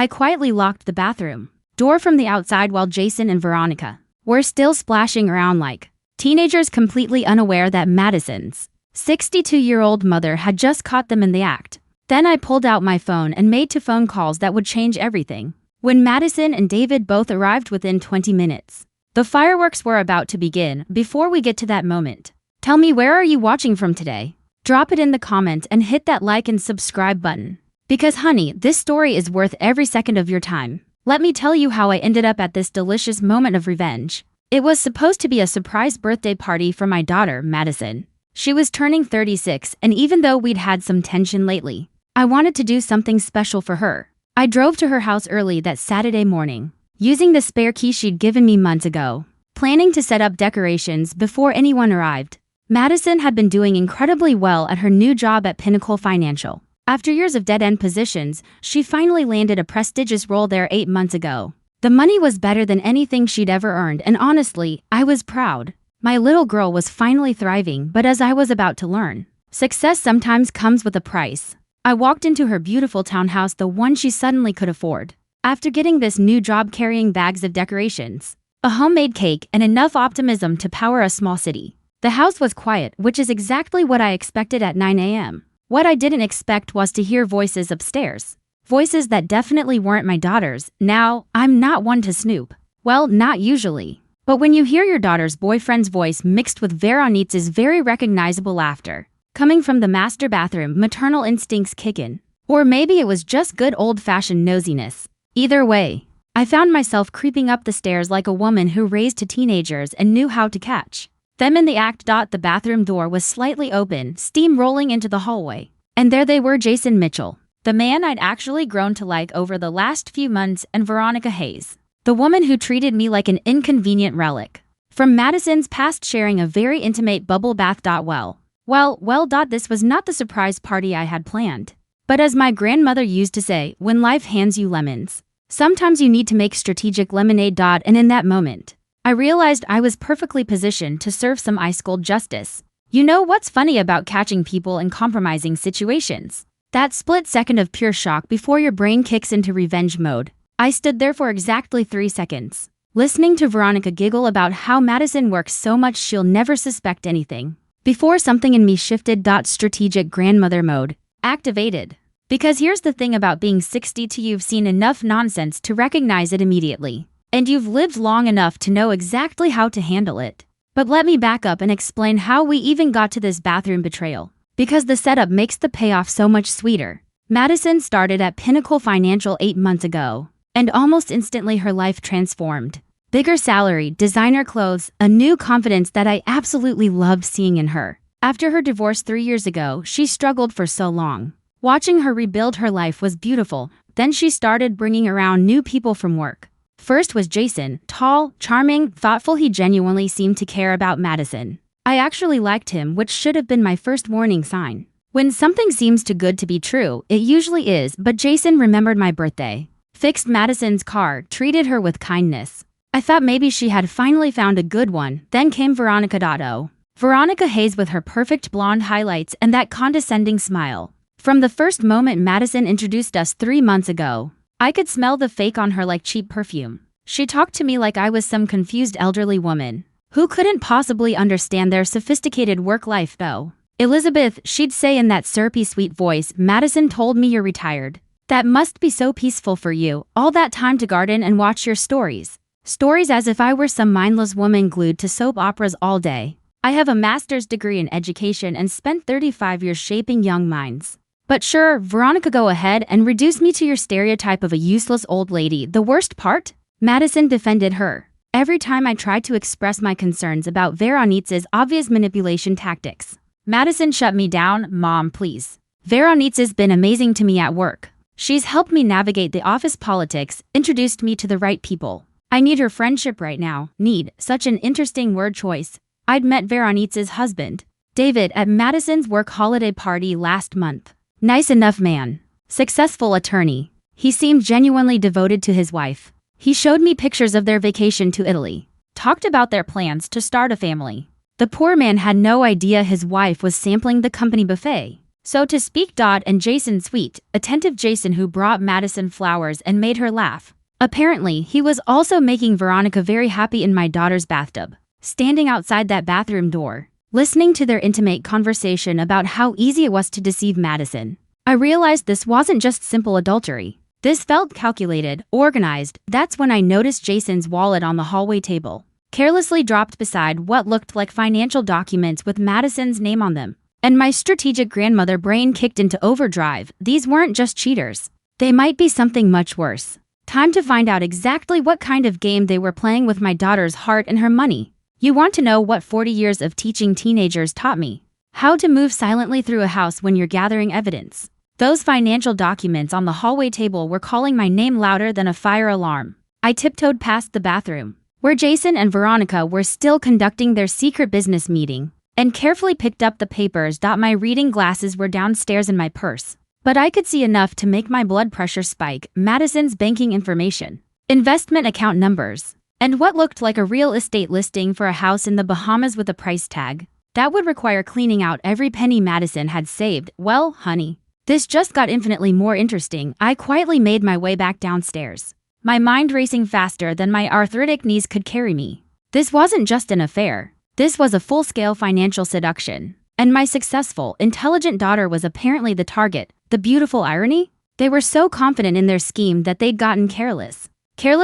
I quietly locked the bathroom door from the outside while Jason and Veronica were still splashing around like teenagers, completely unaware that Madison's 62-year-old mother had just caught them in the act. Then I pulled out my phone and made 2 phone calls that would change everything. When Madison and David both arrived within 20 minutes, the fireworks were about to begin. Before we get to that moment, tell me, where are you watching from today? Drop it in the comments and hit that like and subscribe button. Because honey, this story is worth every second of your time. Let me tell you how I ended up at this delicious moment of revenge. It was supposed to be a surprise birthday party for my daughter, Madison. She was turning 36, and even though we'd had some tension lately, I wanted to do something special for her. I drove to her house early that Saturday morning, using the spare key she'd given me months ago, planning to set up decorations before anyone arrived. Madison had been doing incredibly well at her new job at Pinnacle Financial. After years of dead-end positions, she finally landed a prestigious role there 8 months ago. The money was better than anything she'd ever earned, and honestly, I was proud. My little girl was finally thriving, but as I was about to learn, success sometimes comes with a price. I walked into her beautiful townhouse, the one she suddenly could afford. After getting this new job carrying bags of decorations, a homemade cake, and enough optimism to power a small city, the house was quiet, which is exactly what I expected at 9 a.m. What I didn't expect was to hear voices upstairs. Voices that definitely weren't my daughter's. Now, I'm not one to snoop. Well, not usually. But when you hear your daughter's boyfriend's voice mixed with Veronique's very recognizable laughter, coming from the master bathroom, maternal instincts kick in. Or maybe it was just good old-fashioned nosiness. Either way, I found myself creeping up the stairs like a woman who raised 2 teenagers and knew how to catch them in the act. The bathroom door was slightly open, steam rolling into the hallway. And there they were, Jason Mitchell, the man I'd actually grown to like over the last few months, and Veronica Hayes, the woman who treated me like an inconvenient relic from Madison's past, sharing a very intimate bubble bath. Well, this was not the surprise party I had planned. But as my grandmother used to say, when life hands you lemons, sometimes you need to make strategic lemonade. And in that moment, I realized I was perfectly positioned to serve some ice-cold justice. You know what's funny about catching people in compromising situations? That split second of pure shock before your brain kicks into revenge mode. I stood there for exactly 3 seconds, listening to Veronica giggle about how Madison works so much she'll never suspect anything, before something in me shifted. Strategic grandmother mode activated. Because here's the thing about being 62, you've seen enough nonsense to recognize it immediately. And you've lived long enough to know exactly how to handle it. But let me back up and explain how we even got to this bathroom betrayal, because the setup makes the payoff so much sweeter. Madison started at Pinnacle Financial 8 months ago, and almost instantly her life transformed. Bigger salary, designer clothes, a new confidence that I absolutely loved seeing in her. After her divorce 3 years ago, she struggled for so long. Watching her rebuild her life was beautiful. Then she started bringing around new people from work. First was Jason, tall, charming, thoughtful. He genuinely seemed to care about Madison. I actually liked him, which should have been my first warning sign. When something seems too good to be true, it usually is. But Jason remembered my birthday, fixed Madison's car, treated her with kindness. I thought maybe she had finally found a good one. Then came Veronica. Veronica Hayes, with her perfect blonde highlights and that condescending smile. From the first moment Madison introduced us 3 months ago, I could smell the fake on her like cheap perfume. She talked to me like I was some confused elderly woman who couldn't possibly understand their sophisticated work life. Though, Elizabeth, she'd say in that syrupy sweet voice, Madison told me you're retired. That must be so peaceful for you, all that time to garden and watch your stories. Stories, as if I were some mindless woman glued to soap operas all day. I have a master's degree in education and spent 35 years shaping young minds. But sure, Veronica, go ahead and reduce me to your stereotype of a useless old lady. The worst part? Madison defended her every time I tried to express my concerns about Veronique's obvious manipulation tactics. Madison shut me down. Mom, please. Veronique's been amazing to me at work. She's helped me navigate the office politics, introduced me to the right people. I need her friendship right now. Need, such an interesting word choice. I'd met Veronique's husband, David, at Madison's work holiday party last month. Nice enough man. Successful attorney. He seemed genuinely devoted to his wife. He showed me pictures of their vacation to Italy. Talked about their plans to start a family. The poor man had no idea his wife was sampling the company buffet. so to speak. And Jason, sweet, attentive Jason, who brought Madison flowers and made her laugh. Apparently, he was also making Veronica very happy in my daughter's bathtub. Standing outside that bathroom door, listening to their intimate conversation about how easy it was to deceive Madison, I realized this wasn't just simple adultery. This felt calculated, organized. That's when I noticed Jason's wallet on the hallway table, carelessly dropped beside what looked like financial documents with Madison's name on them. And my strategic grandmother brain kicked into overdrive. These weren't just cheaters. They might be something much worse. Time to find out exactly what kind of game they were playing with my daughter's heart and her money. You want to know what 40 years of teaching teenagers taught me? How to move silently through a house when you're gathering evidence. Those financial documents on the hallway table were calling my name louder than a fire alarm. I tiptoed past the bathroom, where Jason and Veronica were still conducting their secret business meeting, and carefully picked up the papers. My reading glasses were downstairs in my purse, but I could see enough to make my blood pressure spike. Madison's banking information, investment account numbers, and what looked like a real estate listing for a house in the Bahamas with a price tag that would require cleaning out every penny Madison had saved. Well, honey, this just got infinitely more interesting. I quietly made my way back downstairs, my mind racing faster than my arthritic knees could carry me. This wasn't just an affair. This was a full-scale financial seduction, and my successful, intelligent daughter was apparently the target. The beautiful irony? They were so confident in their scheme that they'd gotten careless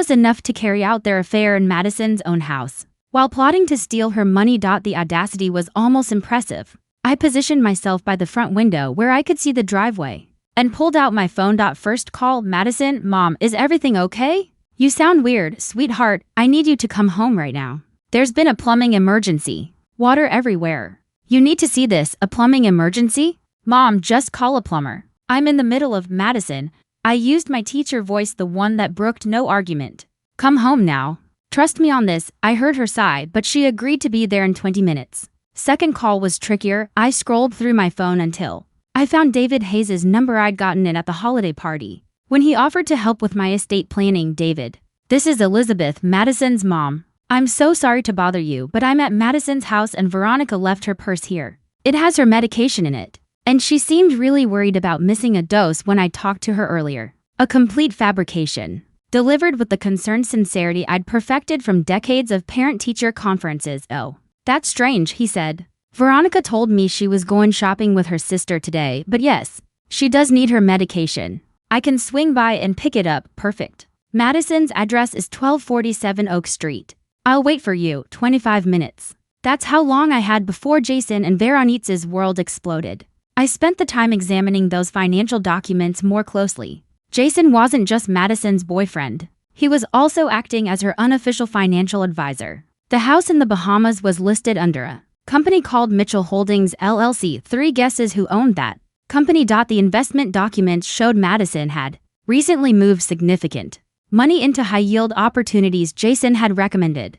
enough to carry out their affair in Madison's own house, while plotting to steal her money. The audacity was almost impressive. I positioned myself by the front window where I could see the driveway, and pulled out my phone. First call, Madison, Mom, is everything okay? You sound weird, sweetheart. I need you to come home right now. There's been a plumbing emergency. Water everywhere. You need to see this. A plumbing emergency? Mom, just call a plumber. I'm in the middle of Madison. I used my teacher voice, the one that brooked no argument. Come home now. Trust me on this. I heard her sigh, but she agreed to be there in 20 minutes. Second call was trickier. I scrolled through my phone until I found David Hayes' number. I'd gotten it at the holiday party when he offered to help with my estate planning. David, this is Elizabeth, Madison's mom. I'm so sorry to bother you, but I'm at Madison's house and Veronica left her purse here. It has her medication in it, and she seemed really worried about missing a dose when I talked to her earlier. A complete fabrication, delivered with the concerned sincerity I'd perfected from decades of parent-teacher conferences. Oh, that's strange, he said. Veronica told me she was going shopping with her sister today, but yes, she does need her medication. I can swing by and pick it up. Perfect. Madison's address is 1247 Oak Street. I'll wait for you. 25 minutes. That's how long I had before Jason and Veronica's world exploded. I spent the time examining those financial documents more closely. Jason wasn't just Madison's boyfriend. He was also acting as her unofficial financial advisor. The house in the Bahamas was listed under a company called Mitchell Holdings LLC. 3 guesses who owned that company. The investment documents showed Madison had recently moved significant money into high-yield opportunities Jason had recommended.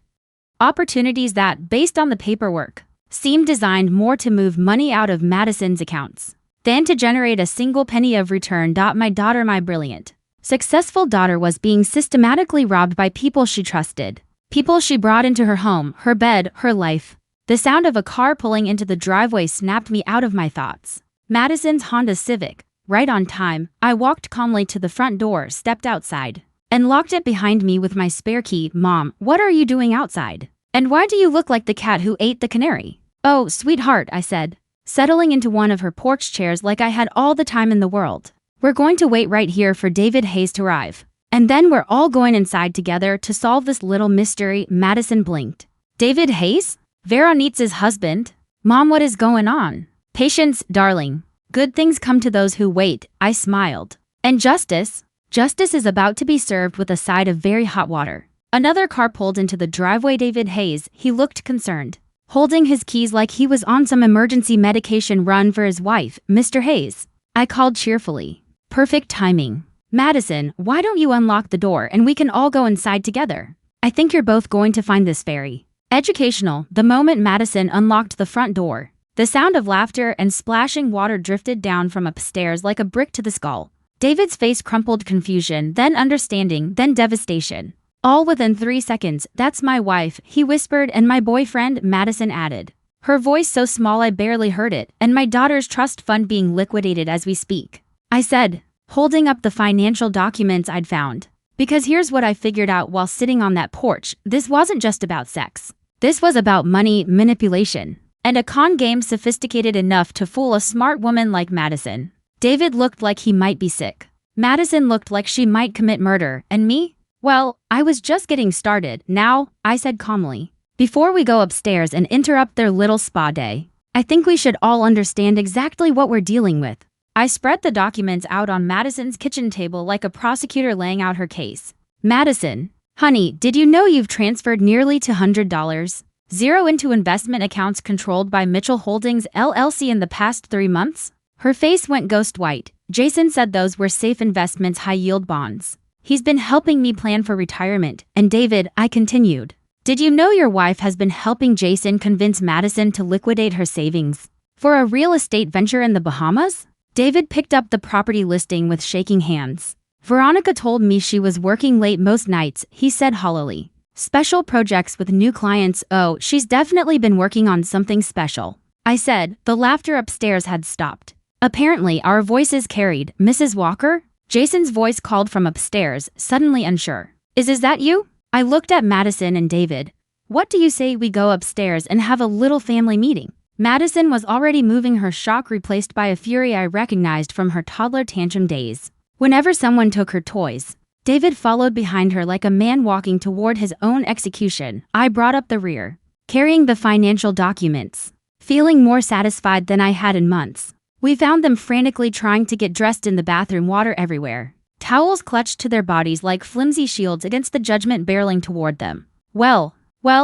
Opportunities that, based on the paperwork, seemed designed more to move money out of Madison's accounts than to generate a single penny of return. My daughter, my brilliant, successful daughter, was being systematically robbed by people she trusted. People she brought into her home, her bed, her life. The sound of a car pulling into the driveway snapped me out of my thoughts. Madison's Honda Civic, right on time. I walked calmly to the front door, stepped outside, and locked it behind me with my spare key. Mom, what are you doing outside? And why do you look like the cat who ate the canary? Oh, sweetheart, I said, settling into one of her porch chairs like I had all the time in the world. We're going to wait right here for David Hayes to arrive, and then we're all going inside together to solve this little mystery. Madison blinked. David Hayes? Veronica's husband? Mom, what is going on? Patience, darling. Good things come to those who wait, I smiled. And justice? Justice is about to be served with a side of very hot water. Another car pulled into the driveway. David Hayes, he looked concerned, holding his keys like he was on some emergency medication run for his wife. Mr. Hayes, I called cheerfully. Perfect timing. Madison, why don't you unlock the door and we can all go inside together? I think you're both going to find this very educational. The moment Madison unlocked the front door, the sound of laughter and splashing water drifted down from upstairs like a brick to the skull. David's face crumpled, confusion, then understanding, then devastation. All within 3 seconds. That's my wife, he whispered, and my boyfriend, Madison added. her voice so small I barely heard it, and my daughter's trust fund being liquidated as we speak. I said, holding up the financial documents I'd found. Because here's what I figured out while sitting on that porch, this wasn't just about sex. This was about money, manipulation, and a con game sophisticated enough to fool a smart woman like Madison. David looked like he might be sick. Madison looked like she might commit murder, and me? Well, I was just getting started. Now, I said calmly, before we go upstairs and interrupt their little spa day, I think we should all understand exactly what we're dealing with. I spread the documents out on Madison's kitchen table like a prosecutor laying out her case. Madison, honey, did you know you've transferred nearly $200, zero into investment accounts controlled by Mitchell Holdings LLC in the past 3 months? Her face went ghost white. Jason said those were safe investments, high-yield bonds. He's been helping me plan for retirement. And David, I continued, did you know your wife has been helping Jason convince Madison to liquidate her savings for a real estate venture in the Bahamas? David picked up the property listing with shaking hands. Veronica told me she was working late most nights, he said hollowly. Special projects with new clients. Oh, she's definitely been working on something special, I said. The laughter upstairs had stopped. Apparently, our voices carried. Mrs. Walker? Jason's voice called from upstairs, suddenly unsure. Is that you? I looked at Madison and David. What do you say we go upstairs and have a little family meeting? Madison was already moving, her shock replaced by a fury I recognized from her toddler tantrum days. Whenever someone took her toys, David followed behind her like a man walking toward his own execution. I brought up the rear, carrying the financial documents, feeling more satisfied than I had in months. We found them frantically trying to get dressed in the bathroom, water everywhere. Towels clutched to their bodies like flimsy shields against the judgment barreling toward them. Well,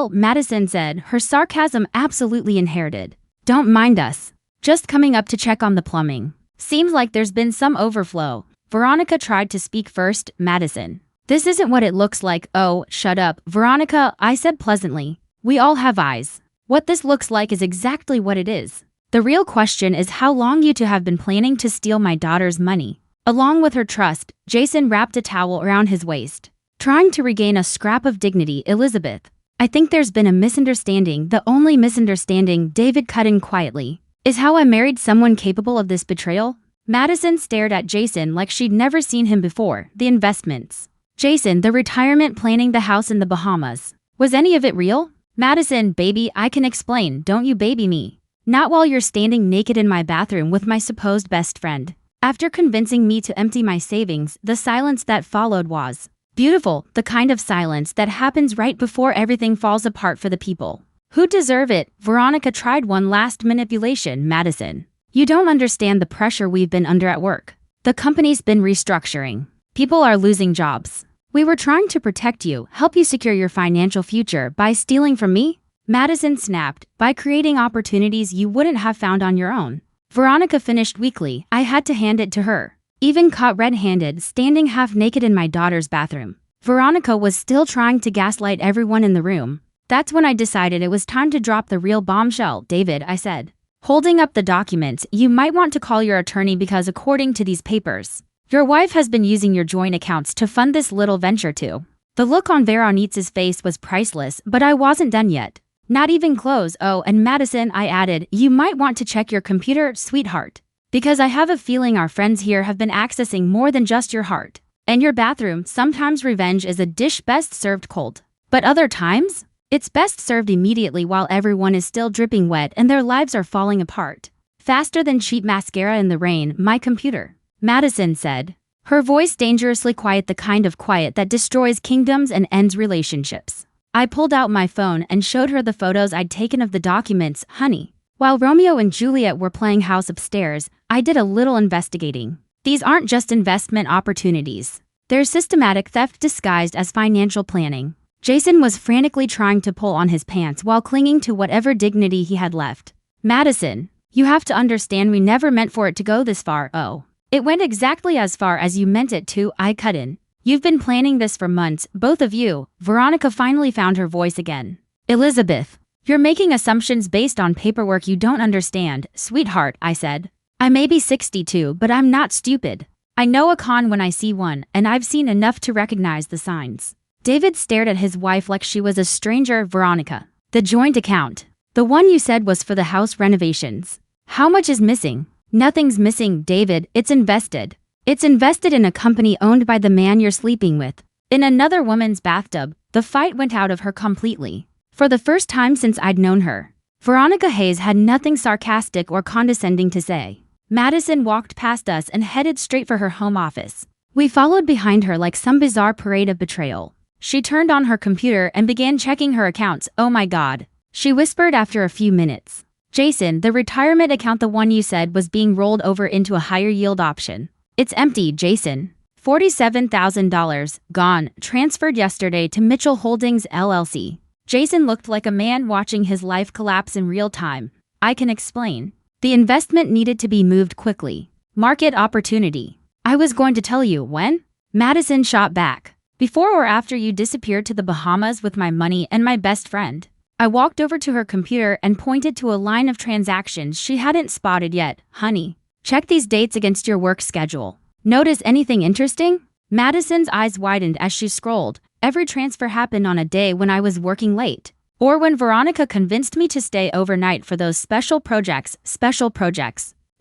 Madison said, her sarcasm absolutely inherited. Don't mind us. Just coming up to check on the plumbing. Seems like there's been some overflow. Veronica tried to speak first. Madison, this isn't what it looks like. Oh, shut up, Veronica, I said pleasantly. We all have eyes. What this looks like is exactly what it is. The real question is how long you two have been planning to steal my daughter's money. Along with her trust, Jason wrapped a towel around his waist, trying to regain a scrap of dignity. Elizabeth, I think there's been a misunderstanding. The only misunderstanding, David cut in quietly, is how I married someone capable of this betrayal. Madison stared at Jason like she'd never seen him before. The investments. Jason, the retirement planning, the house in the Bahamas. Was any of it real? Madison, baby, I can explain. Don't you baby me. Not while you're standing naked in my bathroom with my supposed best friend. After convincing me to empty my savings, the silence that followed was beautiful, the kind of silence that happens right before everything falls apart for the people who deserve it. Veronica tried one last manipulation. Madison, you don't understand the pressure we've been under at work. The company's been restructuring. People are losing jobs. We were trying to protect you, help you secure your financial future by stealing from me? Madison snapped, by creating opportunities you wouldn't have found on your own. Veronica finished weakly. I had to hand it to her. Even caught red-handed, standing half naked in my daughter's bathroom. Veronica was still trying to gaslight everyone in the room. That's when I decided it was time to drop the real bombshell. David, I said, holding up the documents, you might want to call your attorney because according to these papers, your wife has been using your joint accounts to fund this little venture too. The look on Veronique's face was priceless, but I wasn't done yet. Not even close. Oh, and Madison, I added, you might want to check your computer, sweetheart. Because I have a feeling our friends here have been accessing more than just your heart. And your bathroom. Sometimes revenge is a dish best served cold. But other times, it's best served immediately while everyone is still dripping wet and their lives are falling apart. Faster than cheap mascara in the rain, my computer. Madison said, her voice dangerously quiet, the kind of quiet that destroys kingdoms and ends relationships. I pulled out my phone and showed her the photos I'd taken of the documents. Honey, while Romeo and Juliet were playing house upstairs, I did a little investigating. These aren't just investment opportunities. They're systematic theft disguised as financial planning. Jason was frantically trying to pull on his pants while clinging to whatever dignity he had left. Madison, you have to understand we never meant for it to go this far. Oh, it went exactly as far as you meant it to. I cut in. You've been planning this for months, both of you. Veronica finally found her voice again. Elizabeth, you're making assumptions based on paperwork you don't understand. Sweetheart, I said. I may be 62, but I'm not stupid. I know a con when I see one, and I've seen enough to recognize the signs. David stared at his wife like she was a stranger. Veronica, the joint account. The one you said was for the house renovations. How much is missing? Nothing's missing, David. It's invested. It's invested in a company owned by the man you're sleeping with. In another woman's bathtub, the fight went out of her completely. For the first time since I'd known her, Veronica Hayes had nothing sarcastic or condescending to say. Madison walked past us and headed straight for her home office. We followed behind her like some bizarre parade of betrayal. She turned on her computer and began checking her accounts. Oh my God, she whispered after a few minutes. Jason, the retirement account, the one you said was being rolled over into a higher yield option. It's empty, Jason. $47,000, gone, transferred yesterday to Mitchell Holdings LLC. Jason looked like a man watching his life collapse in real time. I can explain. The investment needed to be moved quickly. Market opportunity. I was going to tell you when. Madison shot back. Before or after you disappeared to the Bahamas with my money and my best friend. I walked over to her computer and pointed to a line of transactions she hadn't spotted yet. Honey, check these dates against your work schedule. Notice anything interesting? Madison's eyes widened as she scrolled. Every transfer happened on a day when I was working late. Or when Veronica convinced me to stay overnight for those special projects.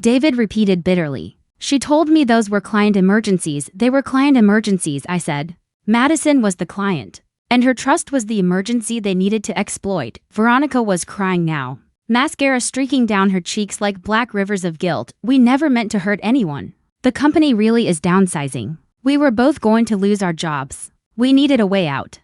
David repeated bitterly. She told me those were client emergencies. They were client emergencies, I said. Madison was the client. And her trust was the emergency they needed to exploit. Veronica was crying now. Mascara streaking down her cheeks like black rivers of guilt. We never meant to hurt anyone. The company really is downsizing. We were both going to lose our jobs. We needed a way out.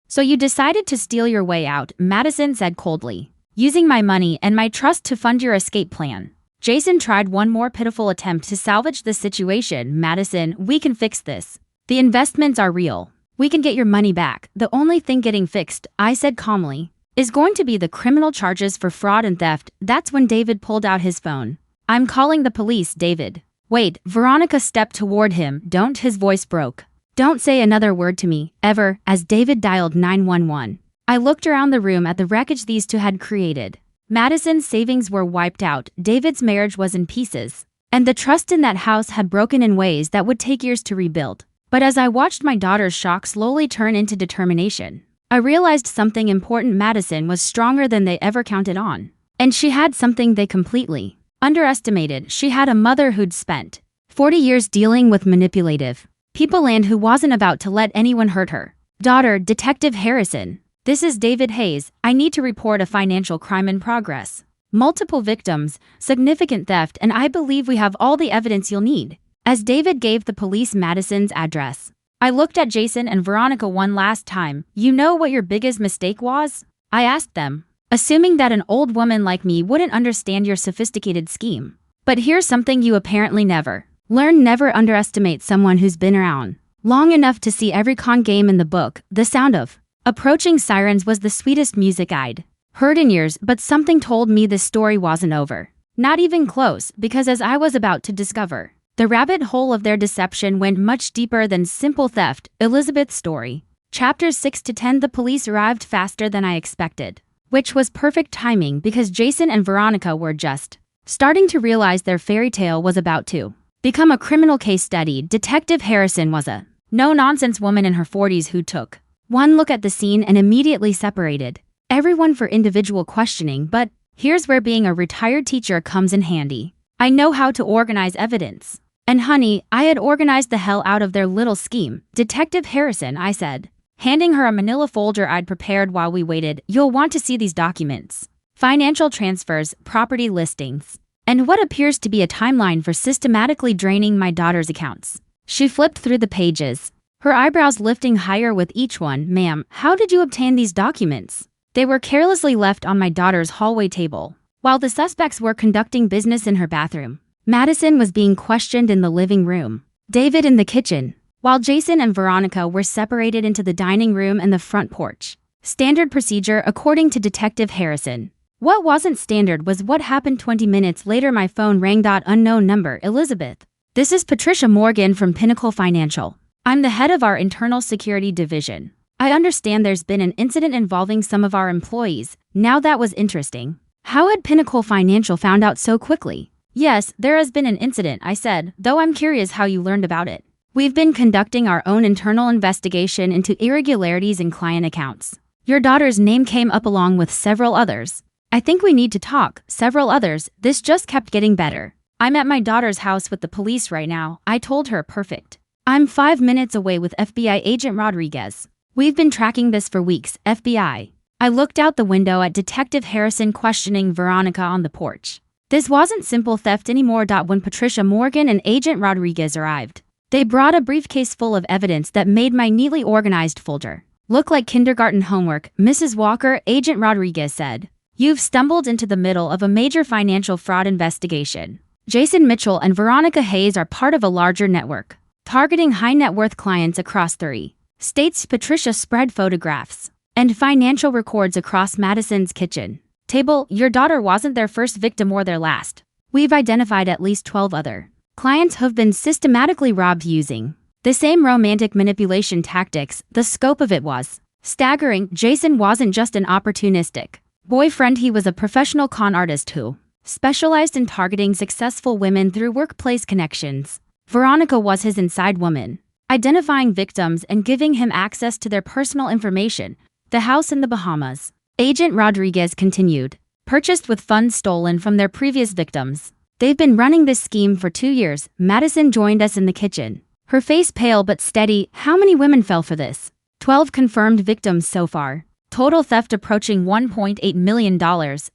So you decided to steal your way out, Madison said coldly. Using my money and my trust to fund your escape plan. Jason tried one more pitiful attempt to salvage the situation. Madison, we can fix this. The investments are real. We can get your money back. The only thing getting fixed, I said calmly, is going to be the criminal charges for fraud and theft. That's when David pulled out his phone. I'm calling the police, David. Wait, Veronica stepped toward him. Don't, his voice broke. Don't say another word to me, ever, as David dialed 911. I looked around the room at the wreckage these two had created. Madison's savings were wiped out, David's marriage was in pieces, and the trust in that house had broken in ways that would take years to rebuild. But as I watched my daughter's shock slowly turn into determination, I realized something important. Madison was stronger than they ever counted on. And she had something they completely underestimated. She had a mother who'd spent 40 years dealing with manipulative people and who wasn't about to let anyone hurt her. Daughter, Detective Harrison. This is David Hayes. I need to report a financial crime in progress. Multiple victims, significant theft, and I believe we have all the evidence you'll need. As David gave the police Madison's address, I looked at Jason and Veronica one last time. You know what your biggest mistake was? I asked them, assuming that an old woman like me wouldn't understand your sophisticated scheme. But here's something you apparently never learn. Never underestimate someone who's been around long enough to see every con game in the book. The sound of approaching sirens was the sweetest music I'd heard in years, but something told me this story wasn't over. Not even close, because as I was about to discover, the rabbit hole of their deception went much deeper than simple theft. Elizabeth's story. Chapters 6 to 10. The police arrived faster than I expected, which was perfect timing because Jason and Veronica were just starting to realize their fairy tale was about to become a criminal case study. Detective Harrison was a no-nonsense woman in her 40s who took one look at the scene and immediately separated everyone for individual questioning. But here's where being a retired teacher comes in handy. I know how to organize evidence. And honey, I had organized the hell out of their little scheme. Detective Harrison, I said, handing her a manila folder I'd prepared while we waited. You'll want to see these documents. Financial transfers, property listings, and what appears to be a timeline for systematically draining my daughter's accounts. She flipped through the pages, her eyebrows lifting higher with each one. Ma'am, how did you obtain these documents? They were carelessly left on my daughter's hallway table, while the suspects were conducting business in her bathroom. Madison was being questioned in the living room, David in the kitchen, while Jason and Veronica were separated into the dining room and the front porch. Standard procedure, according to Detective Harrison. What wasn't standard was what happened 20 minutes later. My phone rang. Unknown number. Elizabeth. This is Patricia Morgan from Pinnacle Financial. I'm the head of our internal security division. I understand there's been an incident involving some of our employees. Now that was interesting. How had Pinnacle Financial found out so quickly? Yes, there has been an incident, I said, though I'm curious how you learned about it. We've been conducting our own internal investigation into irregularities in client accounts. Your daughter's name came up along with several others. I think we need to talk. Several others. This just kept getting better. I'm at my daughter's house with the police right now. I told her. Perfect. I'm 5 minutes away with FBI agent Rodriguez. We've been tracking this for weeks. FBI. I looked out the window at Detective Harrison questioning Veronica on the porch. This wasn't simple theft anymore. When Patricia Morgan and Agent Rodriguez arrived, they brought a briefcase full of evidence that made my neatly organized folder look like kindergarten homework. Mrs. Walker, Agent Rodriguez said, you've stumbled into the middle of a major financial fraud investigation. Jason Mitchell and Veronica Hayes are part of a larger network, targeting high net worth clients across 3 states. Patricia spread photographs and financial records across Madison's kitchen table. Your daughter wasn't their first victim or their last. We've identified at least 12 other clients who've been systematically robbed using the same romantic manipulation tactics. The scope of it was staggering. Jason wasn't just an opportunistic boyfriend, he was a professional con artist who specialized in targeting successful women through workplace connections. Veronica was his inside woman, identifying victims and giving him access to their personal information. The house in the Bahamas, Agent Rodriguez continued, purchased with funds stolen from their previous victims. They've been running this scheme for 2 years. Madison joined us in the kitchen, her face pale but steady. How many women fell for this? 12 confirmed victims so far. Total theft approaching $1.8 million.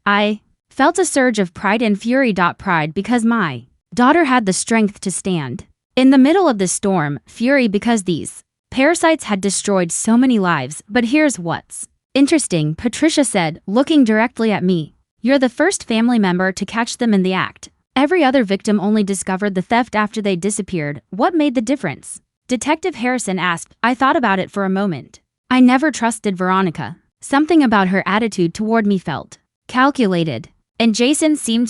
I felt a surge of pride and fury. Pride because my daughter had the strength to stand in the middle of this storm. Fury because these parasites had destroyed so many lives. But here's what's interesting, Patricia said, looking directly at me. You're the first family member to catch them in the act. Every other victim only discovered the theft after they disappeared. What made the difference? Detective Harrison asked. I thought about it for a moment. I never trusted Veronica. Something about her attitude toward me felt calculated. And Jason seemed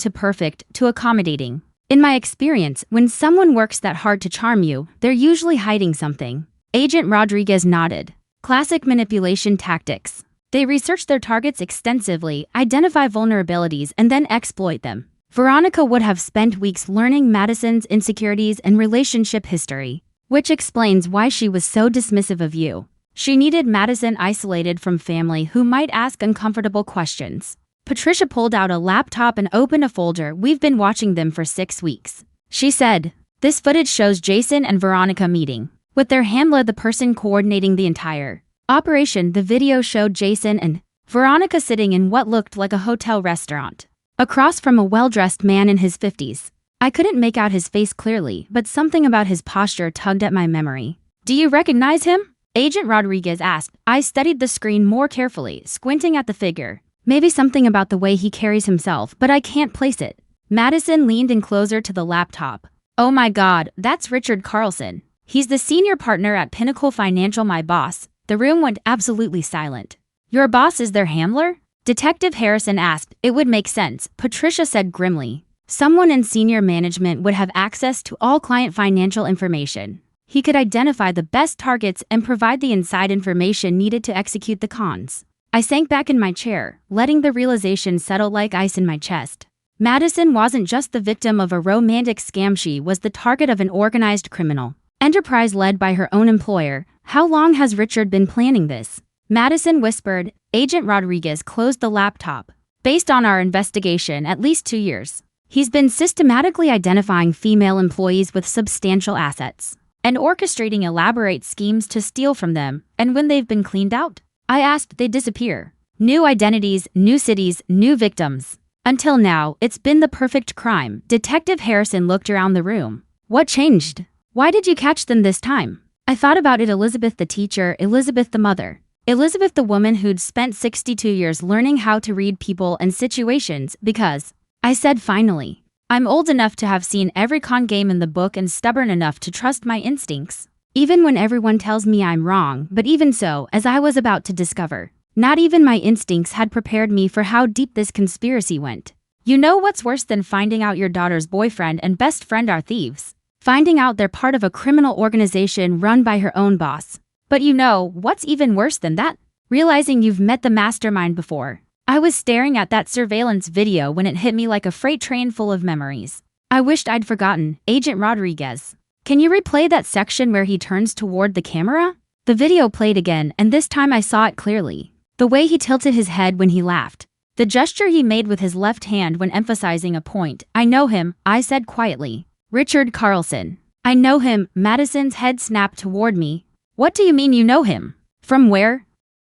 too accommodating. In my experience, when someone works that hard to charm you, they're usually hiding something. Agent Rodriguez nodded. Classic manipulation tactics. They research their targets extensively, identify vulnerabilities, and then exploit them. Veronica would have spent weeks learning Madison's insecurities and relationship history, which explains why she was so dismissive of you. She needed Madison isolated from family who might ask uncomfortable questions. Patricia pulled out a laptop and opened a folder. We've been watching them for 6 weeks, she said. This footage shows Jason and Veronica meeting with their handler, the person coordinating the entire operation. The video showed Jason and Veronica sitting in what looked like a hotel restaurant, across from a well-dressed man in his 50s. I couldn't make out his face clearly, but something about his posture tugged at my memory. Do you recognize him? Agent Rodriguez asked. I studied the screen more carefully, squinting at the figure. Maybe something about the way he carries himself, but I can't place it. Madison leaned in closer to the laptop. Oh my God, that's Richard Carlson. He's the senior partner at Pinnacle Financial, my boss. The room went absolutely silent. Your boss is their handler? Detective Harrison asked. It would make sense, Patricia said grimly. Someone in senior management would have access to all client financial information. He could identify the best targets and provide the inside information needed to execute the cons. I sank back in my chair, letting the realization settle like ice in my chest. Madison wasn't just the victim of a romantic scam, she was the target of an organized criminal enterprise led by her own employer. How long has Richard been planning this? Madison whispered. Agent Rodriguez closed the laptop. Based on our investigation, at least 2 years. He's been systematically identifying female employees with substantial assets and orchestrating elaborate schemes to steal from them. And when they've been cleaned out, I asked, they disappear. New identities, new cities, new victims. Until now, it's been the perfect crime. Detective Harrison looked around the room. What changed? Why did you catch them this time? I thought about it. Elizabeth the teacher, Elizabeth the mother. Elizabeth the woman who'd spent 62 years learning how to read people and situations. Because, I said finally, I'm old enough to have seen every con game in the book and stubborn enough to trust my instincts. Even when everyone tells me I'm wrong. But even so, as I was about to discover, not even my instincts had prepared me for how deep this conspiracy went. You know what's worse than finding out your daughter's boyfriend and best friend are thieves? Finding out they're part of a criminal organization run by her own boss. But you know what's even worse than that? Realizing you've met the mastermind before. I was staring at that surveillance video when it hit me like a freight train full of memories. I wished I'd forgotten. Agent Rodriguez, can you replay that section where he turns toward the camera? The video played again, and this time I saw it clearly. The way he tilted his head when he laughed. The gesture he made with his left hand when emphasizing a point. I know him, I said quietly. Richard Carlson. I know him. Madison's head snapped toward me. What do you mean you know him? From where?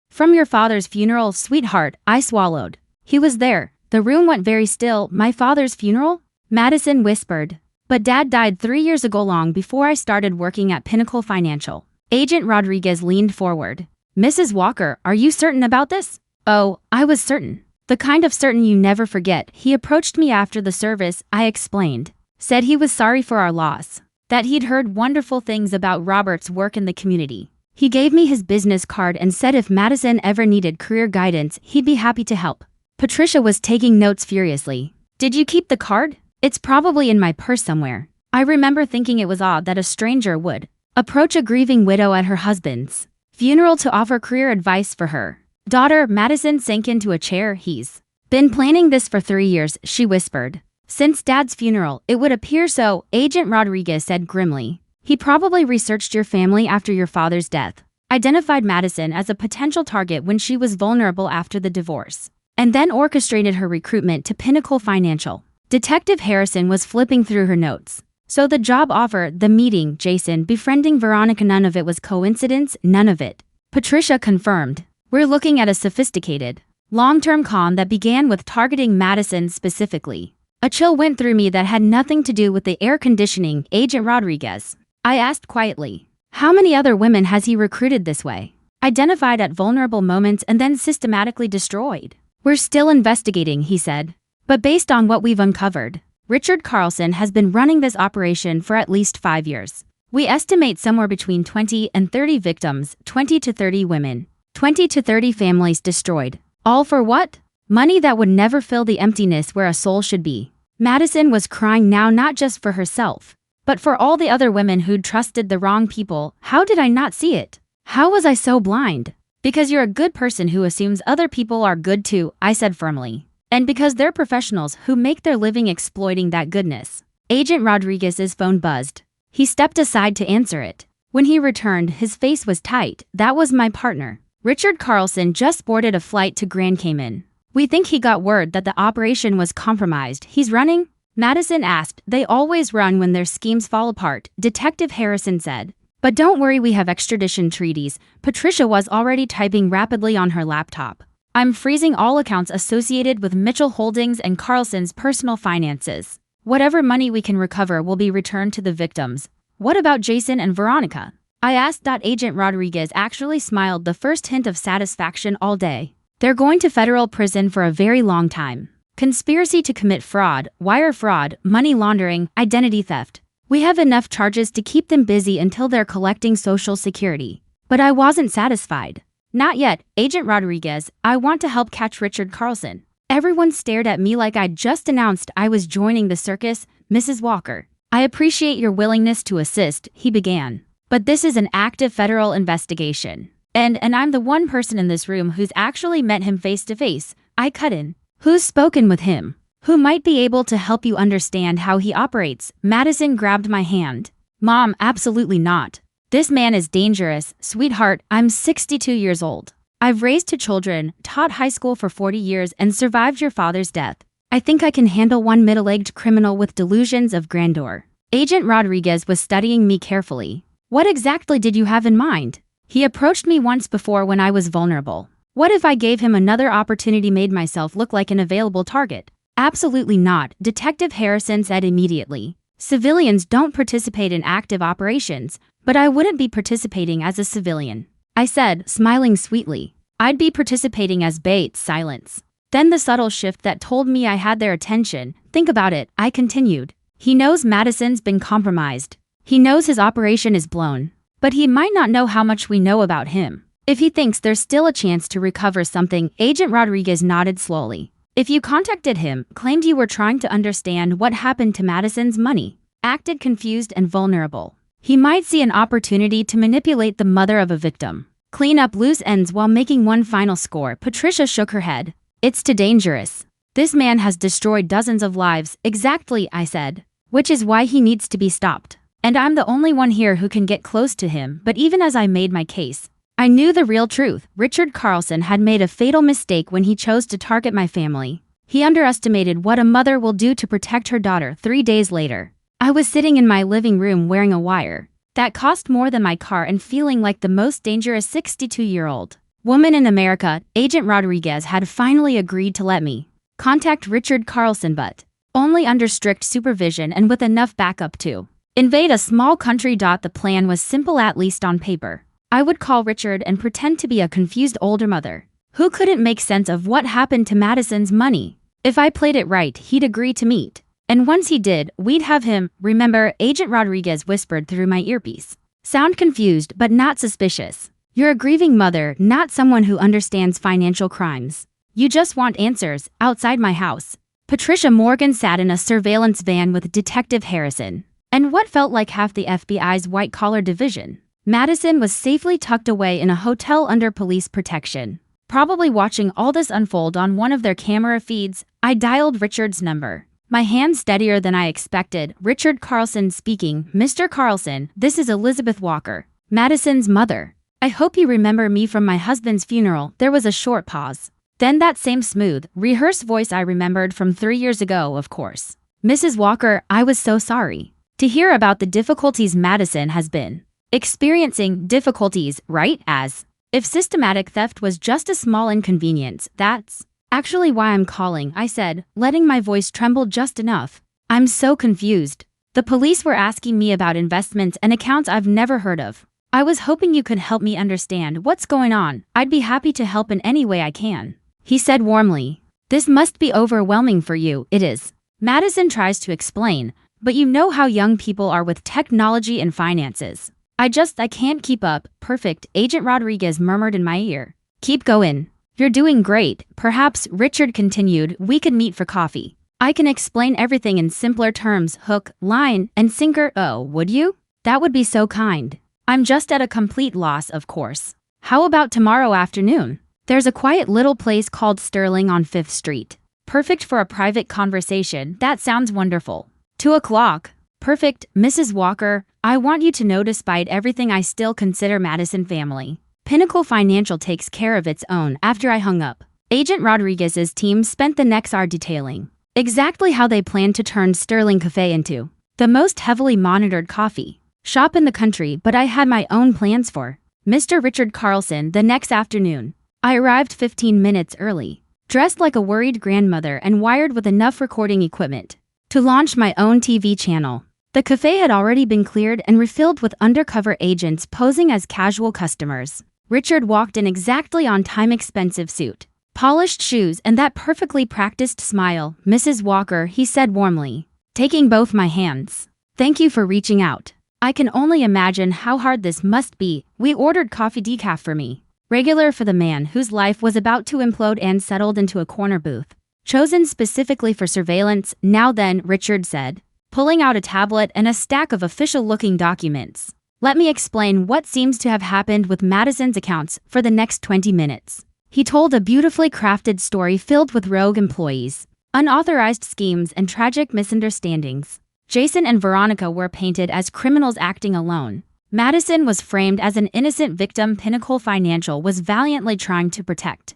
From your father's funeral, sweetheart, I swallowed. He was there. The room went very still. My father's funeral? Madison whispered. But Dad died 3 years ago, long before I started working at Pinnacle Financial. Agent Rodriguez leaned forward. Mrs. Walker, are you certain about this? Oh, I was certain. The kind of certain you never forget. He approached me after the service, I explained. Said he was sorry for our loss. That he'd heard wonderful things about Robert's work in the community. He gave me his business card and said if Madison ever needed career guidance, he'd be happy to help. Patricia was taking notes furiously. Did you keep the card? It's probably in my purse somewhere. I remember thinking it was odd that a stranger would approach a grieving widow at her husband's funeral to offer career advice for her daughter. Madison sank into a chair. He's been planning this for 3 years, she whispered. Since Dad's funeral, it would appear so, Agent Rodriguez said grimly. He probably researched your family after your father's death, identified Madison as a potential target when she was vulnerable after the divorce, and then orchestrated her recruitment to Pinnacle Financial. Detective Harrison was flipping through her notes. So the job offer, the meeting, Jason befriending Veronica, none of it was coincidence, none of it. Patricia confirmed. We're looking at a sophisticated, long-term con that began with targeting Madison specifically. A chill went through me that had nothing to do with the air conditioning, Agent Rodriguez. I asked quietly. How many other women has he recruited this way? Identified at vulnerable moments and then systematically destroyed. We're still investigating, he said. But based on what we've uncovered, Richard Carlson has been running this operation for at least 5 years. We estimate somewhere between 20 and 30 victims, 20 to 30 women, 20 to 30 families destroyed. All for what? Money that would never fill the emptiness where a soul should be. Madison was crying now, not just for herself, but for all the other women who'd trusted the wrong people. How did I not see it? How was I so blind? Because you're a good person who assumes other people are good too, I said firmly. And because they're professionals who make their living exploiting that goodness. Agent Rodriguez's phone buzzed. He stepped aside to answer it. When he returned, his face was tight. That was my partner. Richard Carlson just boarded a flight to Grand Cayman. We think he got word that the operation was compromised. He's running? Madison asked. They always run when their schemes fall apart, Detective Harrison said. But don't worry, we have extradition treaties. Patricia was already typing rapidly on her laptop. I'm freezing all accounts associated with Mitchell Holdings and Carlson's personal finances. Whatever money we can recover will be returned to the victims. What about Jason and Veronica? I asked. Agent Rodriguez actually smiled, the first hint of satisfaction all day. They're going to federal prison for a very long time. Conspiracy to commit fraud, wire fraud, money laundering, identity theft. We have enough charges to keep them busy until they're collecting Social Security. But I wasn't satisfied. Not yet, Agent Rodriguez. I want to help catch Richard Carlson. Everyone stared at me like I'd just announced I was joining the circus. Mrs. Walker, I appreciate your willingness to assist, he began. But this is an active federal investigation. And I'm the one person in this room who's actually met him face to face. I cut in. Who's spoken with him? Who might be able to help you understand how he operates? Madison grabbed my hand. Mom, absolutely not. This man is dangerous, sweetheart. I'm 62 years old. I've raised 2 children, taught high school for 40 years, and survived your father's death. I think I can handle one middle-aged criminal with delusions of grandeur. Agent Rodriguez was studying me carefully. What exactly did you have in mind? He approached me once before when I was vulnerable. What if I gave him another opportunity, made myself look like an available target? Absolutely not, Detective Harrison said immediately. Civilians don't participate in active operations, but I wouldn't be participating as a civilian. I said, smiling sweetly. I'd be participating as bait. Silence. Then the subtle shift that told me I had their attention. Think about it, I continued. He knows Madison's been compromised. He knows his operation is blown. But he might not know how much we know about him. If he thinks there's still a chance to recover something, Agent Rodriguez nodded slowly. If you contacted him, claimed you were trying to understand what happened to Madison's money, acted confused and vulnerable, he might see an opportunity to manipulate the mother of a victim, clean up loose ends while making one final score. Patricia shook her head. It's too dangerous. This man has destroyed dozens of lives. Exactly, I said. Which is why he needs to be stopped. And I'm the only one here who can get close to him. But even as I made my case, I knew the real truth. Richard Carlson had made a fatal mistake when he chose to target my family. He underestimated what a mother will do to protect her daughter. 3 days later, I was sitting in my living room wearing a wire that cost more than my car and feeling like the most dangerous 62-year-old woman in America. Agent Rodriguez had finally agreed to let me contact Richard Carlson, but only under strict supervision and with enough backup to invade a small country. The plan was simple, at least on paper. I would call Richard and pretend to be a confused older mother who couldn't make sense of what happened to Madison's money. If I played it right, he'd agree to meet. And once he did, we'd have him. Remember, Agent Rodriguez whispered through my earpiece. Sound confused, but not suspicious. You're a grieving mother, not someone who understands financial crimes. You just want answers. Outside my house, Patricia Morgan sat in a surveillance van with Detective Harrison and what felt like half the FBI's white-collar division. Madison was safely tucked away in a hotel under police protection, probably watching all this unfold on one of their camera feeds. I dialed Richard's number, my hand steadier than I expected. Richard Carlson speaking. Mr. Carlson, this is Elizabeth Walker, Madison's mother. I hope you remember me from my husband's funeral. There was a short pause. Then that same smooth, rehearsed voice I remembered from 3 years ago, of course. Mrs. Walker, I was so sorry to hear about the difficulties Madison has been experiencing. Difficulties, right? As if systematic theft was just a small inconvenience. That's actually why I'm calling, I said, letting my voice tremble just enough. I'm so confused. The police were asking me about investments and accounts I've never heard of. I was hoping you could help me understand what's going on. I'd be happy to help in any way I can, he said warmly. This must be overwhelming for you. It is. Madison tries to explain, but you know how young people are with technology and finances. I can't keep up. Perfect, Agent Rodriguez murmured in my ear. Keep going. You're doing great. Perhaps, Richard continued, we could meet for coffee. I can explain everything in simpler terms, hook, line, and sinker. Oh, would you? That would be so kind. I'm just at a complete loss, of course. How about tomorrow afternoon? There's a quiet little place called Sterling on 5th Street. Perfect for a private conversation. That sounds wonderful. 2 o'clock. Perfect, Mrs. Walker. I want you to know, despite everything, I still consider Madison family. Pinnacle Financial takes care of its own. After I hung up, Agent Rodriguez's team spent the next hour detailing exactly how they planned to turn Sterling Cafe into the most heavily monitored coffee shop in the country. But I had my own plans for Mr. Richard Carlson. The next afternoon, I arrived 15 minutes early, dressed like a worried grandmother and wired with enough recording equipment to launch my own TV channel. The cafe had already been cleared and refilled with undercover agents posing as casual customers. Richard walked in exactly on time, expensive suit, polished shoes, and that perfectly practiced smile. Mrs. Walker, he said warmly, taking both my hands. Thank you for reaching out. I can only imagine how hard this must be. We ordered coffee decaf for me, regular for the man whose life was about to implode, and settled into a corner booth, chosen specifically for surveillance. Now then, Richard said, pulling out a tablet and a stack of official-looking documents. Let me explain what seems to have happened with Madison's accounts. For the next 20 minutes, he told a beautifully crafted story filled with rogue employees, unauthorized schemes, and tragic misunderstandings. Jason and Veronica were painted as criminals acting alone. Madison was framed as an innocent victim Pinnacle Financial was valiantly trying to protect.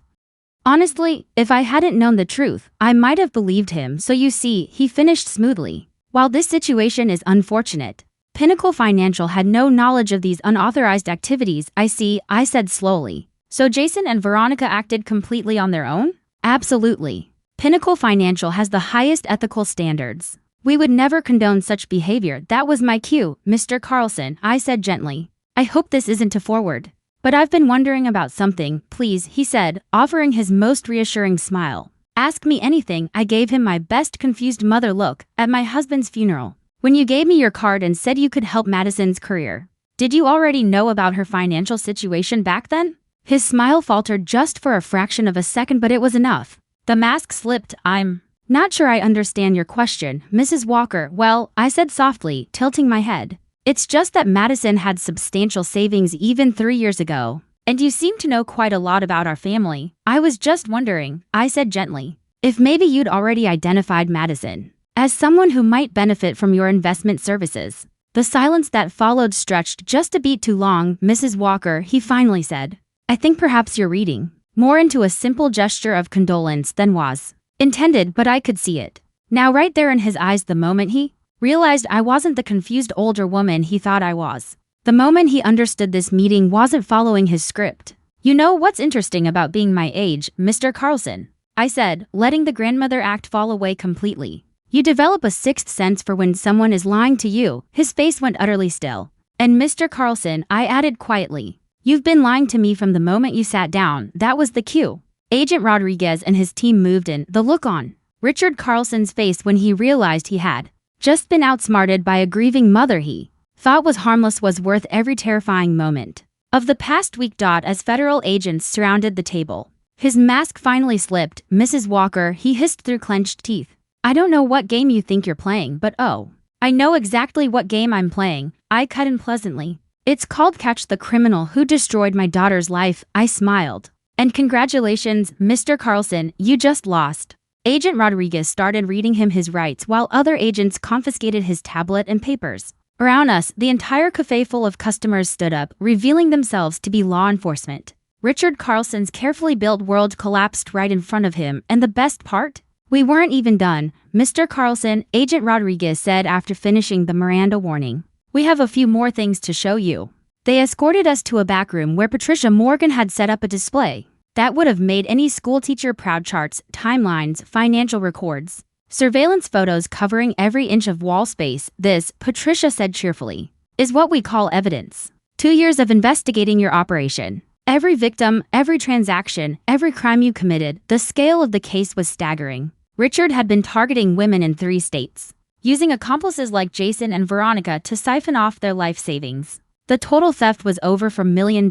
Honestly, if I hadn't known the truth, I might have believed him. So you see, he finished smoothly. While this situation is unfortunate, Pinnacle Financial had no knowledge of these unauthorized activities. I see, I said slowly. So Jason and Veronica acted completely on their own? Absolutely. Pinnacle Financial has the highest ethical standards. We would never condone such behavior. That was my cue, Mr. Carlson, I said gently. I hope this isn't too forward, but I've been wondering about something. Please, he said, offering his most reassuring smile. Ask me anything. I gave him my best confused mother look at my husband's funeral. When you gave me your card and said you could help Madison's career, did you already know about her financial situation back then? His smile faltered just for a fraction of a second, but it was enough. The mask slipped. I'm not sure I understand your question, Mrs. Walker. Well, I said softly, tilting my head. It's just that Madison had substantial savings even 3 years ago, and you seem to know quite a lot about our family. I was just wondering, I said gently, if maybe you'd already identified Madison as someone who might benefit from your investment services. The silence that followed stretched just a beat too long. Mrs. Walker, he finally said. I think perhaps you're reading more into a simple gesture of condolence than was intended, but I could see it. Now right there in his eyes the moment he realized I wasn't the confused older woman he thought I was. The moment he understood this meeting wasn't following his script. You know what's interesting about being my age, Mr. Carlson? I said, letting the grandmother act fall away completely. You develop a sixth sense for when someone is lying to you. His face went utterly still. And Mr. Carlson, I added quietly, you've been lying to me from the moment you sat down. That was the cue. Agent Rodriguez and his team moved in. The look on Richard Carlson's face when he realized he had just been outsmarted by a grieving mother he thought was harmless was worth every terrifying moment of the past week. As federal agents surrounded the table, his mask finally slipped. Mrs. Walker, he hissed through clenched teeth. I don't know what game you think you're playing, but oh, I know exactly what game I'm playing. I cut in pleasantly. It's called Catch the Criminal Who Destroyed My Daughter's Life. I smiled. And congratulations, Mr. Carlson, you just lost. Agent Rodriguez started reading him his rights while other agents confiscated his tablet and papers. Around us, the entire cafe full of customers stood up, revealing themselves to be law enforcement. Richard Carlson's carefully built world collapsed right in front of him, and the best part? We weren't even done, Mr. Carlson, Agent Rodriguez said after finishing the Miranda warning. We have a few more things to show you. They escorted us to a back room where Patricia Morgan had set up a display that would have made any schoolteacher proud. Charts, timelines, financial records, surveillance photos covering every inch of wall space. This, Patricia said cheerfully, is what we call evidence. 2 years of investigating your operation. Every victim, every transaction, every crime you committed. The scale of the case was staggering. Richard had been targeting women in 3 states, using accomplices like Jason and Veronica to siphon off their life savings. The total theft was over $4 million.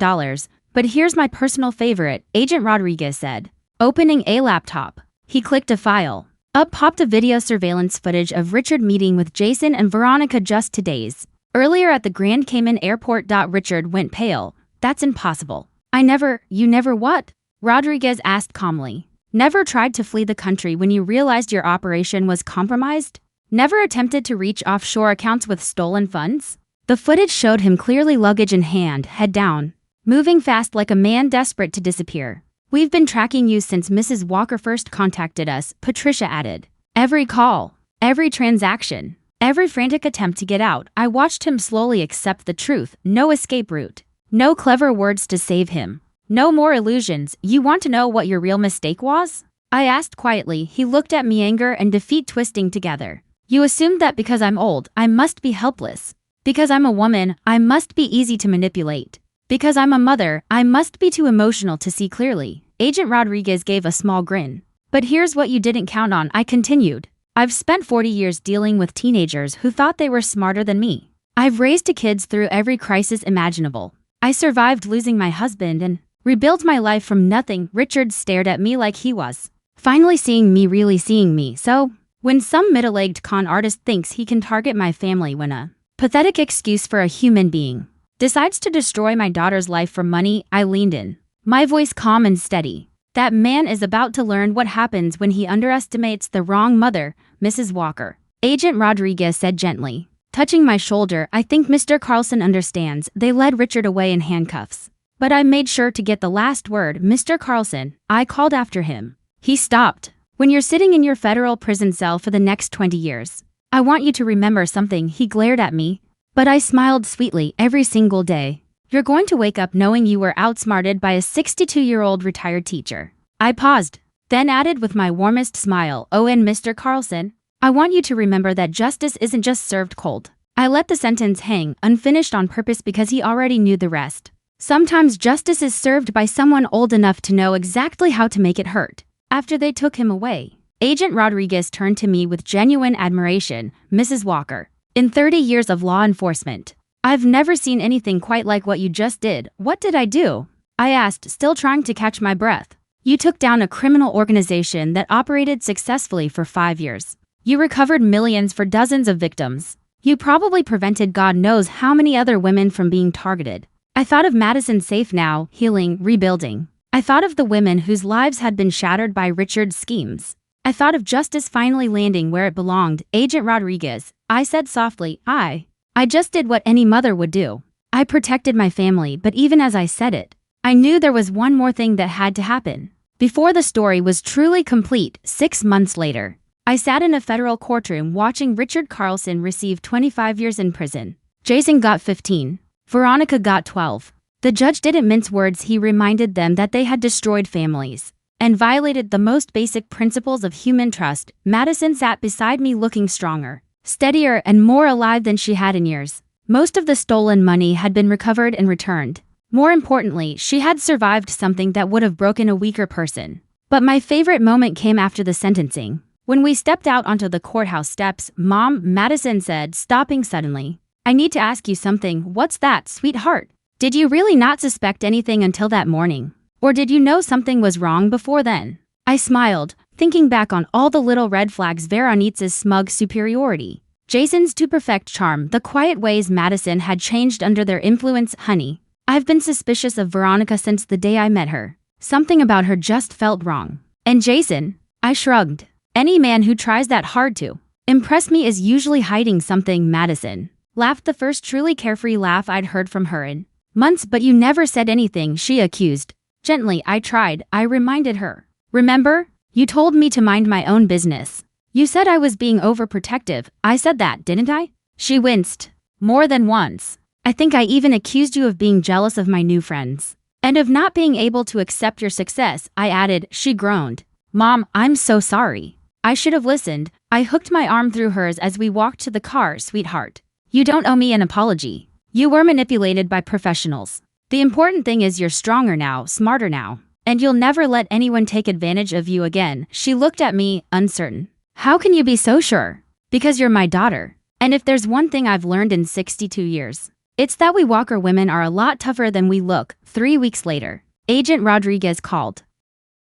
But here's my personal favorite, Agent Rodriguez said. Opening a laptop, he clicked a file. Up popped a video surveillance footage of Richard meeting with Jason and Veronica just 2 days earlier at the Grand Cayman airport. Richard went pale. That's impossible. You never what? Rodriguez asked calmly. Never tried to flee the country when you realized your operation was compromised? Never attempted to reach offshore accounts with stolen funds? The footage showed him clearly, luggage in hand, head down, moving fast like a man desperate to disappear. We've been tracking you since Mrs. Walker first contacted us, Patricia added. Every call, every transaction, every frantic attempt to get out. I watched him slowly accept the truth. No escape route. No clever words to save him. No more illusions. You want to know what your real mistake was? I asked quietly. He looked at me, anger and defeat twisting together. You assumed that because I'm old, I must be helpless. Because I'm a woman, I must be easy to manipulate. Because I'm a mother, I must be too emotional to see clearly. Agent Rodriguez gave a small grin. But here's what you didn't count on, I continued. I've spent 40 years dealing with teenagers who thought they were smarter than me. I've raised kids through every crisis imaginable. I survived losing my husband and rebuilt my life from nothing. Richard stared at me like he was finally seeing me, really seeing me. So, when some middle-aged con artist thinks he can target my family when a pathetic excuse for a human being decides to destroy my daughter's life for money, I leaned in, my voice calm and steady. That man is about to learn what happens when he underestimates the wrong mother, Mrs. Walker. Agent Rodriguez said gently, touching my shoulder. I think Mr. Carlson understands. They led Richard away in handcuffs. But I made sure to get the last word. Mr. Carlson, I called after him. He stopped. When you're sitting in your federal prison cell for the next 20 years, I want you to remember something. He glared at me, but I smiled sweetly. Every single day, you're going to wake up knowing you were outsmarted by a 62-year-old retired teacher. I paused, then added with my warmest smile, oh, and Mr. Carlson, I want you to remember that justice isn't just served cold. I let the sentence hang unfinished on purpose because he already knew the rest. Sometimes justice is served by someone old enough to know exactly how to make it hurt. After they took him away, Agent Rodriguez turned to me with genuine admiration. Mrs. Walker, in 30 years of law enforcement, I've never seen anything quite like what you just did. What did I do? I asked, still trying to catch my breath. You took down a criminal organization that operated successfully for 5 years. You recovered millions for dozens of victims. You probably prevented God knows how many other women from being targeted. I thought of Madison safe now, healing, rebuilding. I thought of the women whose lives had been shattered by Richard's schemes. I thought of justice finally landing where it belonged. Agent Rodriguez, I said softly, I I just did what any mother would do. I protected my family, but even as I said it, I knew there was one more thing that had to happen. Before the story was truly complete, 6 months later, I sat in a federal courtroom watching Richard Carlson receive 25 years in prison. Jason got 15. Veronica got 12. The judge didn't mince words. He reminded them that they had destroyed families and violated the most basic principles of human trust. Madison sat beside me looking stronger, steadier, and more alive than she had in years. Most of the stolen money had been recovered and returned. More importantly, she had survived something that would have broken a weaker person. But my favorite moment came after the sentencing. When we stepped out onto the courthouse steps, Mom, Madison said, stopping suddenly, "I need to ask you something." "What's that, sweetheart?" "Did you really not suspect anything until that morning? Or did you know something was wrong before then?" I smiled, thinking back on all the little red flags: Veronica's smug superiority, Jason's too-perfect charm, the quiet ways Madison had changed under their influence. "Honey, I've been suspicious of Veronica since the day I met her. Something about her just felt wrong." "And Jason?" I shrugged. "Any man who tries that hard to impress me is usually hiding something." Madison laughed, the first truly carefree laugh I'd heard from her in months. "But you never said anything," she accused. Gently, "I tried," I reminded her. "Remember? You told me to mind my own business. You said I was being overprotective." "I said that, didn't I?" She winced. "More than once. I think I even accused you of being jealous of my new friends. And of not being able to accept your success," I added. She groaned. "Mom, I'm so sorry. I should have listened." I hooked my arm through hers as we walked to the car. "Sweetheart, you don't owe me an apology. You were manipulated by professionals. The important thing is you're stronger now, smarter now, and you'll never let anyone take advantage of you again." She looked at me, uncertain. "How can you be so sure?" "Because you're my daughter. And if there's one thing I've learned in 62 years, it's that we Walker women are a lot tougher than we look." 3 weeks later, Agent Rodriguez called.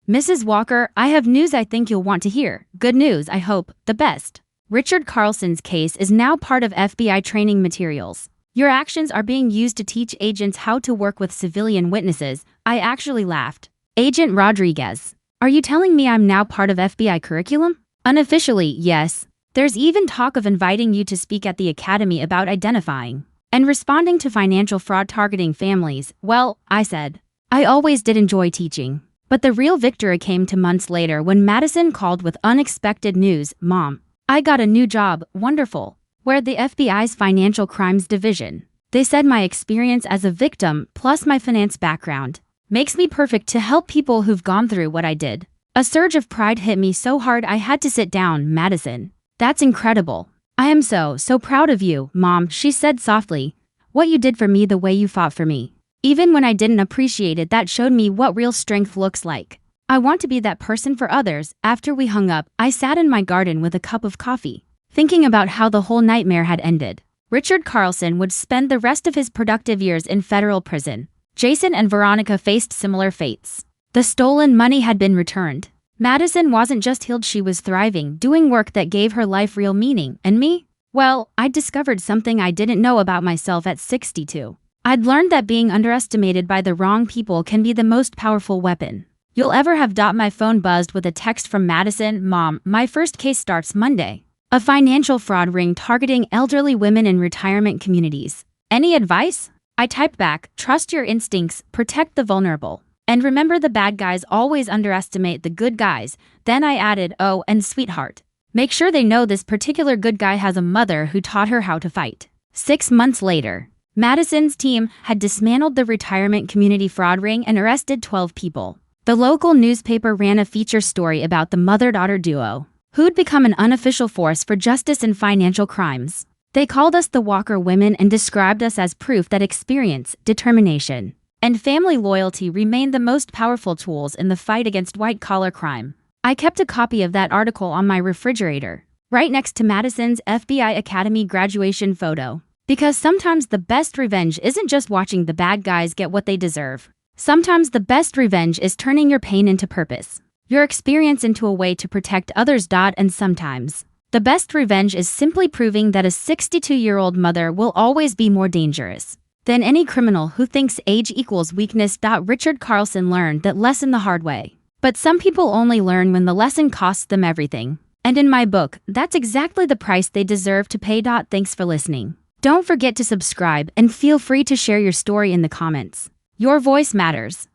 "Mrs. Walker, I have news I think you'll want to hear." "Good news, I hope. The best." "Richard Carlson's case is now part of FBI training materials. Your actions are being used to teach agents how to work with civilian witnesses." I actually laughed. "Agent Rodriguez, are you telling me I'm now part of FBI curriculum?" "Unofficially, yes. There's even talk of inviting you to speak at the academy about identifying and responding to financial fraud targeting families." "Well," I said, "I always did enjoy teaching." But the real victory came 2 months later when Madison called with unexpected news. "Mom, I got a new job." "Wonderful. Where?" "The FBI's Financial Crimes Division." They said my experience as a victim, plus my finance background, makes me perfect to help people who've gone through what I did. A surge of pride hit me so hard I had to sit down. "Madison, that's incredible. I am so proud of you." "Mom," she said softly, "what you did for me, the way you fought for me, even when I didn't appreciate it, that showed me what real strength looks like. I want to be that person for others." After we hung up, I sat in my garden with a cup of coffee, thinking about how the whole nightmare had ended. Richard Carlson would spend the rest of his productive years in federal prison. Jason and Veronica faced similar fates. The stolen money had been returned. Madison wasn't just healed, she was thriving, doing work that gave her life real meaning. And me? Well, I'd discovered something I didn't know about myself at 62. I'd learned that being underestimated by the wrong people can be the most powerful weapon you'll ever have. My phone buzzed with a text from Madison. "Mom, my first case starts Monday. A financial fraud ring targeting elderly women in retirement communities. Any advice?" I typed back, "Trust your instincts, protect the vulnerable, and remember the bad guys always underestimate the good guys." Then I added, "Oh, and sweetheart, make sure they know this particular good guy has a mother who taught her how to fight." 6 months later, Madison's team had dismantled the retirement community fraud ring and arrested 12 people. The local newspaper ran a feature story about the mother-daughter duo, who'd become an unofficial force for justice in financial crimes. They called us the Walker Women and described us as proof that experience, determination, and family loyalty remain the most powerful tools in the fight against white-collar crime. I kept a copy of that article on my refrigerator, right next to Madison's FBI Academy graduation photo. Because sometimes the best revenge isn't just watching the bad guys get what they deserve. Sometimes the best revenge is turning your pain into purpose, your experience into a way to protect others. And sometimes the best revenge is simply proving that a 62-year-old mother will always be more dangerous than any criminal who thinks age equals weakness. Richard Carlson learned that lesson the hard way. But some people only learn when the lesson costs them everything. And in my book, that's exactly the price they deserve to pay. Thanks for listening. Don't forget to subscribe and feel free to share your story in the comments. Your voice matters.